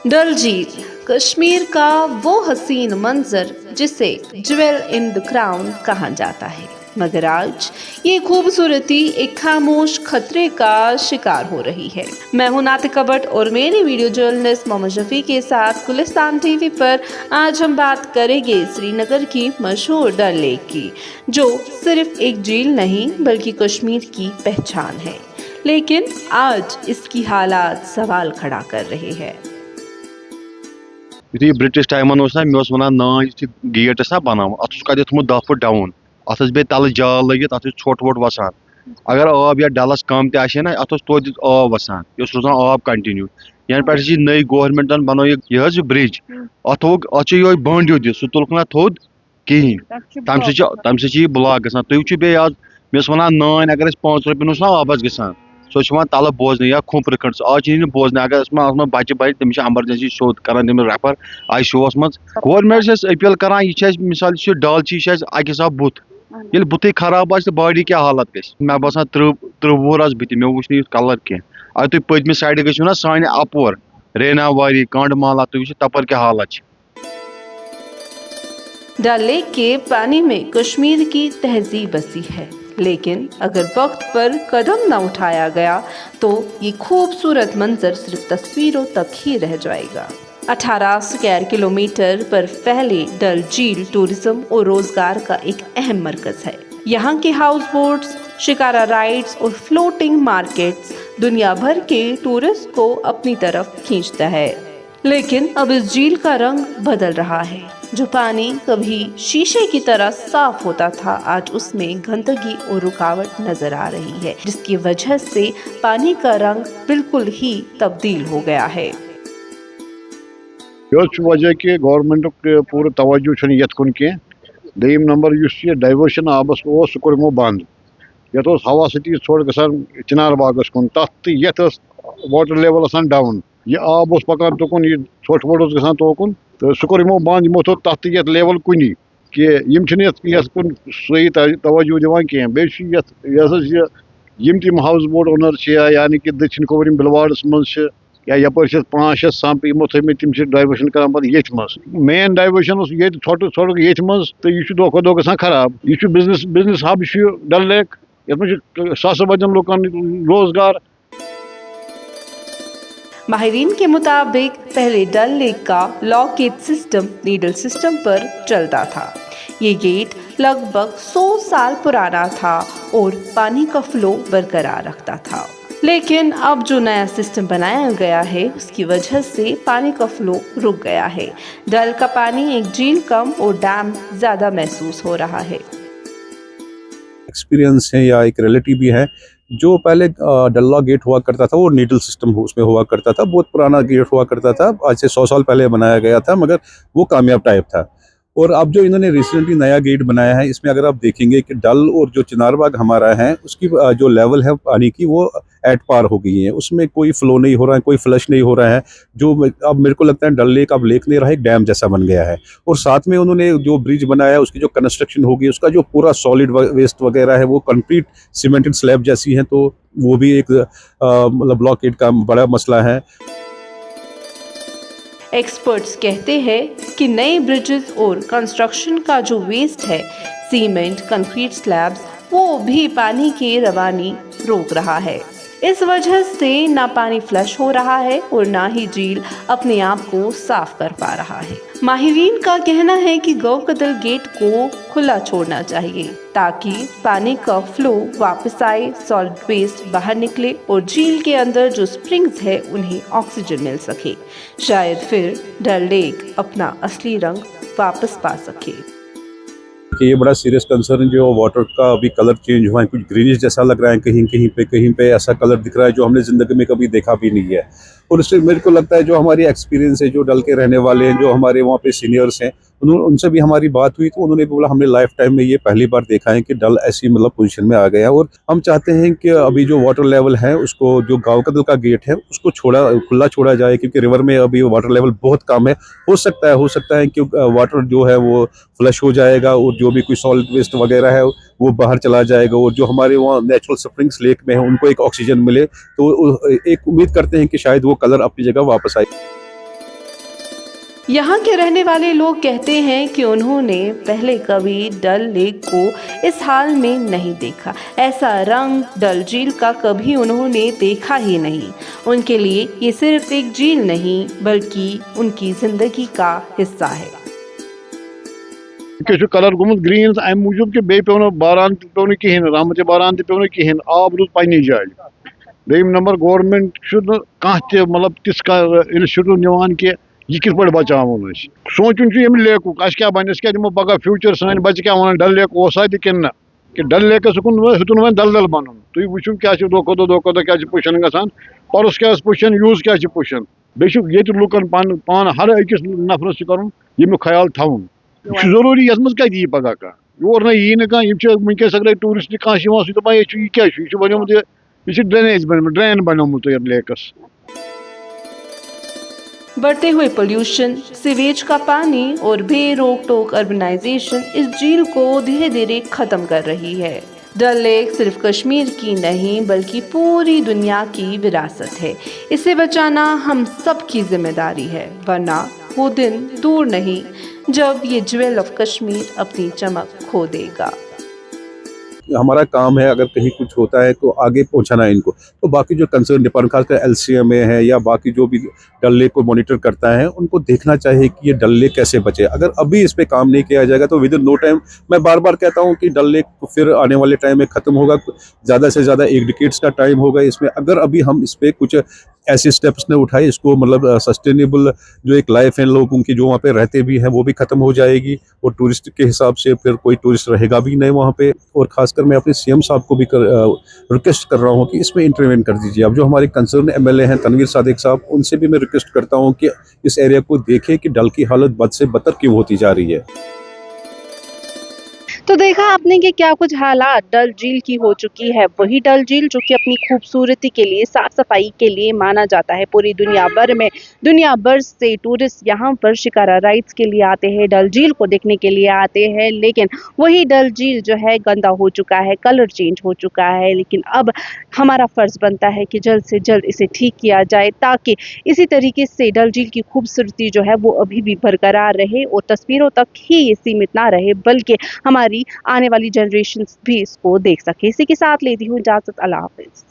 डल झील कश्मीर का वो हसीन मंजर जिसे ज्वेल इन द क्राउन कहा जाता है, मगर आज ये खूबसूरती एक खामोश खतरे का शिकार हो रही है। मैं हूं नातिका भट्ट और मेरी वीडियो जर्नलिस्ट मोहम्मद शफी के साथ गुलिस्तान टीवी पर आज हम बात करेंगे श्रीनगर की मशहूर डल लेक की, जो सिर्फ एक झील नहीं बल्कि कश्मीर की पहचान है। लेकिन आज इसकी हालात सवाल खड़ा कर रहे हैं। यु ब्रिटिश टाइमन ना मे वन ना गेट ना बना अत कद थोमुत 10 फुट डाउन अत बे तल जाल लगित अत छोट वोट वसान अगर आब या डलस कम तह ना अत तोद आब वसान यह रोजान आब कंटिन्यू यन पे नई गवर्नमेंटन बनो यह ब्रिज अत यो बंड दित सह तुलक ना थोद कहें तम सह ब्लॉक ग तुम बे आज मे वन नान अगर 5 रुपये ना आबस ग सो तल बोजन या खुंपर खंड आज बोजन अगर बच्चे बचे तमिस एमरजेंसी सोद कर रेफर ICU मज गवर्नमेंट अपील कर यह मिसाल डल अक हिसाब बुत ये बुत खराब आ बॉडी क्या हालत ग मे बसान 30 वुहर बुत मे वो कलर कह अगर तुम पतम साइड गो ना सान अपोर रेनावारी कंडमाला तुम तपर क्या हालत। डल लेक के पानी में कश्मीर की तहजीब बसी है, लेकिन अगर वक्त पर कदम न उठाया गया तो ये खूबसूरत मंजर सिर्फ तस्वीरों तक ही रह जाएगा। 18 स्क्वायर किलोमीटर पर फैले डल झील टूरिज्म और रोजगार का एक अहम मरकज है। यहाँ के हाउस बोट्स, शिकारा राइड्स और फ्लोटिंग मार्केट्स दुनिया भर के टूरिस्ट को अपनी तरफ खींचता है। लेकिन अब इस झील का रंग बदल रहा है। जो पानी कभी शीशे की तरह साफ होता था, आज उसमें गंदगी और रुकावट नजर आ रही है, जिसकी वजह से पानी का रंग बिल्कुल ही तब्दील हो गया है। यह वजह कि गवर्नमेंट पूरा तवज्जो ये कह दम नंबर डाइवर्शन आबस सह कोरमो बंद ये हवा सिटी थोड़ ग चिनार बागस कुन तथ ये वाटर लेवल डाउन यह आब पकान तुकुन यह छोट वोट ग तोकुन तो सह कोर बंद यमो थो तथ ये लेवल कुन कि कुन सही तवज्जो दिवान कह बेम तम हाउस बोट ओनर यानी कि दक्षिण कोवरिम बिलवाड़स मज या यपर 5-6 संप यमो थम तम डाइवर्शन कर ये मेन डाइवर्शन ये थोड़ ये तो यह दो खो दो ग खराब यह बिजनेस हब डल लेक ये सासों बदन लुकन रोजगार। माहिरीन के मुताबिक पहले डल लेक का lock gate system needle system पर चलता था। ये गेट लगभग 100 साल पुराना था और पानी का फ्लो बरकरार रखता था। लेकिन अब जो नया सिस्टम बनाया गया है उसकी वजह से पानी का फ्लो रुक गया है। डल का पानी एक झील कम और डैम ज्यादा महसूस हो रहा है। एक्सपीरियंस है या एक रिलेटिव भी है जो पहले डल्ला गेट हुआ करता था वो नीडल सिस्टम उसमें हुआ करता था, बहुत पुराना गेट हुआ करता था, आज से 100 साल पहले बनाया गया था, मगर वो कामयाब टाइप था। और अब जो इन्होंने रिसेंटली नया गेट बनाया है इसमें अगर आप देखेंगे कि डल और जो चिनार बाग हमारा है उसकी जो लेवल है पानी की वो एट पार हो गई है, उसमें कोई फ्लो नहीं हो रहा है, कोई फ्लश नहीं हो रहा है। जो अब मेरे को लगता है डल लेक अब लेक नहीं रहा, एक डैम जैसा बन गया है। और साथ में उन्होंने जो ब्रिज बनाया है उसकी जो कंस्ट्रक्शन होगी उसका जो पूरा सॉलिड वेस्ट वगैरह है वो कंक्रीट सीमेंटेड स्लैब जैसी है, तो वो भी एक मतलब ब्लॉकेड का बड़ा मसला है। एक्सपर्ट्स कहते हैं कि नए ब्रिजेस और कंस्ट्रक्शन का जो वेस्ट है, सीमेंट, कंक्रीट स्लैब्स, वो भी पानी की रवानी रोक रहा है। इस वजह से ना पानी फ्लश हो रहा है और ना ही झील अपने आप को साफ कर पा रहा है। माहिरीन का कहना है कि गौकदल गेट को खुला छोड़ना चाहिए ताकि पानी का फ्लो वापस आए, सॉलिड वेस्ट बाहर निकले और झील के अंदर जो स्प्रिंग्स है उन्हें ऑक्सीजन मिल सके। शायद फिर डल लेक अपना असली रंग वापस पा सके। कि ये बड़ा सीरियस कंसर्न जो वाटर का अभी कलर चेंज हुआ है, कुछ ग्रीनिश जैसा लग रहा है, कहीं पे ऐसा कलर दिख रहा है जो हमने ज़िंदगी में कभी देखा भी नहीं है। और इससे मेरे को लगता है जो हमारी एक्सपीरियंस है, जो डल के रहने वाले हैं, जो हमारे वहाँ पे सीनियर्स हैं, उनसे भी हमारी बात हुई तो उन्होंने बोला हमने लाइफ टाइम में ये पहली बार देखा है कि डल ऐसी मतलब पोजीशन में आ गया। और हम चाहते हैं कि अभी जो वाटर लेवल है उसको, जो गाँव का दल का गेट है उसको खुला छोड़ा जाए, क्योंकि रिवर में अभी वाटर लेवल बहुत कम है। हो सकता है कि वाटर जो है वो फ्लश हो जाएगा और जो भी कोई सॉलिड वेस्ट वगैरह है वो बाहर चला जाएगा और जो हमारे वहाँ नेचुरल स्प्रिंग्स लेक में है उनको एक ऑक्सीजन मिले, तो एक उम्मीद करते हैं कि शायद वो कलर अपनी जगह वापस आए। यहाँ के रहने वाले लोग कहते हैं कि उन्होंने पहले कभी डल लेक को इस हाल में नहीं देखा। ऐसा रंग डल झील का कभी उन्होंने देखा ही नहीं। उनके लिए ये सिर्फ एक झील नहीं बल्कि उनकी जिंदगी का हिस्सा है। कलर गुमुत ग्रीन अम मूजूब कि बे पे बारान पे कहें रहमत बारान पे कहें आब रूद पन्नी जाए। दोम नंबर गवर्नमेंट कह मतलब तिस इनिशिएटिव निवान कि यह किस पे बचावन सोचुन यम लेकुक क्या बन क्या दिमो पगह फ्यूचर सान बच्चे क्या वन डल लेक ओसा कि कि डल लेकस कुन हेतुन वन दलदल बन तुम वो क्या दो क्या पुशन गसान परस क्या पुशन यूज क्या पुशन बे लुकन पान हर अकिस नफरस कर यमुक ख्याल थवन जरूरी ये मज कत यी पगह कह योर ना यी ना वनकस अगर टूरिस्ट कह सह यह क्या बनोमुत यह ड्रेनेज बन ड्रेन बनोमुत लेकस। बढ़ते हुए पोल्यूशन, सीवेज का पानी और बेरोक टोक अर्बनाइजेशन इस झील को धीरे धीरे खत्म कर रही है। डल लेक सिर्फ कश्मीर की नहीं बल्कि पूरी दुनिया की विरासत है। इसे बचाना हम सब की जिम्मेदारी है, वरना वो दिन दूर नहीं जब ये ज्वेल ऑफ कश्मीर अपनी चमक खो देगा। हमारा काम है अगर कहीं कुछ होता है तो आगे पहुंचाना इनको। तो बाकी जो कंसर्न डिपार्टमेंट खासकर LCMA है या बाकी जो भी डल लेक को मॉनिटर करता है उनको देखना चाहिए कि ये डल लेक कैसे बचे। अगर अभी इस पे काम नहीं किया जाएगा तो विद इन नो टाइम, मैं बार बार कहता हूँ कि डल लेक फिर आने वाले टाइम में ख़त्म होगा। ज़्यादा से ज़्यादा 1 डिकेड्स का टाइम होगा इसमें। अगर अभी हम इस पर कुछ ऐसे स्टेप्स ने उठाए, इसको मतलब सस्टेनेबल जो एक लाइफ है लोगों की जो वहाँ पे रहते भी हैं वो भी ख़त्म हो जाएगी और टूरिस्ट के हिसाब से फिर कोई टूरिस्ट रहेगा भी नहीं वहाँ पे। और ख़ासकर मैं अपने CM साहब को भी रिक्वेस्ट कर रहा हूँ कि इसमें इंटरवेन कर दीजिए। अब जो हमारे कंसर्न MLA हैं तनवीर सादिक साहब, उनसे भी मैं रिक्वेस्ट करता हूँ कि इस एरिया को देखें कि डल की हालत बद से बदतर क्यों होती जा रही है। तो देखा आपने कि क्या कुछ हालात डल झील की हो चुकी है। वही डल झील जो कि अपनी खूबसूरती के लिए, साफ सफाई के लिए माना जाता है। पूरी दुनिया भर में, दुनिया भर से टूरिस्ट यहाँ पर शिकारा राइड्स के लिए आते हैं, डल झील को देखने के लिए आते हैं। लेकिन वही डल झील जो है गंदा हो चुका है, कलर चेंज हो चुका है। लेकिन अब हमारा फर्ज बनता है कि जल्द से जल्द इसे ठीक किया जाए ताकि इसी तरीके से डल झील की खूबसूरती जो है वो अभी भी बरकरार रहे और तस्वीरों तक ही ये सीमित ना रहे बल्कि हमारी आने वाली जनरेशन भी इसको देख सके। इसी के साथ लेती हूँ इजाजत। अल्लाह हाफिज।